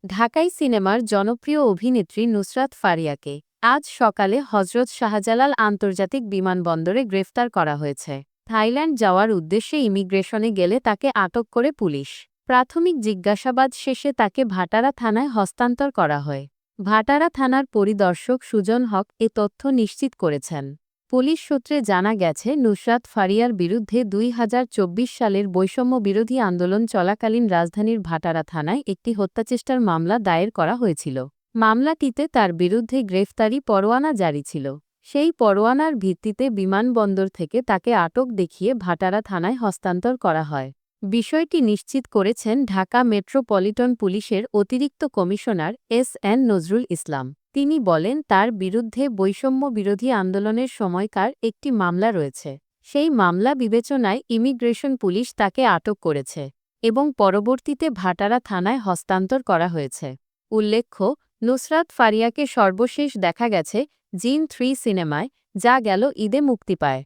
ঢাকাই সিনেমার জনপ্রিয় অভিনেত্রী নুসরাত ফারিয়াকে আজ সকালে হজরত শাহজালাল আন্তর্জাতিক বিমানবন্দরে গ্রেফতার করা হয়েছে। থাইল্যান্ড যাওয়ার উদ্দেশ্যে ইমিগ্রেশনে গেলে তাকে আটক করে পুলিশ। প্রাথমিক জিজ্ঞাসাবাদ শেষে তাকে ভাটারা থানায় হস্তান্তর করা হয়। ভাটারা থানার পরিদর্শক সুজন হক এ তথ্য নিশ্চিত করেছেন। পুলিশ সূত্রে জানা গেছে, নুসরাত ফারিয়ার বিরুদ্ধে ২০২৪ সালের বৈষম্য বিরোধী আন্দোলন চলাকালীন রাজধানীর ভাটারা থানায় একটি হত্যাচেষ্টার মামলা দায়ের করা হয়েছিল। মামলাটিতে তার বিরুদ্ধে গ্রেফতারি পরোয়ানা জারি ছিল। সেই পরোয়ানার ভিত্তিতে বিমানবন্দর থেকে তাকে আটক দেখিয়ে ভাটারা থানায় হস্তান্তর করা হয়। বিষয়টি নিশ্চিত করেছেন ঢাকা মেট্রোপলিটন পুলিশের অতিরিক্ত কমিশনার এস.এন. নজরুল ইসলাম। তিনি বলেন, তার বিরুদ্ধে বৈষম্য বিরোধী আন্দোলনের সময়কার একটি মামলা রয়েছে। সেই মামলা বিবেচনায় ইমিগ্রেশন পুলিশ তাকে আটক করেছে এবং পরবর্তীতে ভাটারা থানায় হস্তান্তর করা হয়েছে। উল্লেখ্য, নুসরাত ফারিয়াকে সর্বশেষ দেখা গেছে জিন 3 সিনেমায়, যা গেল ঈদে মুক্তি পায়।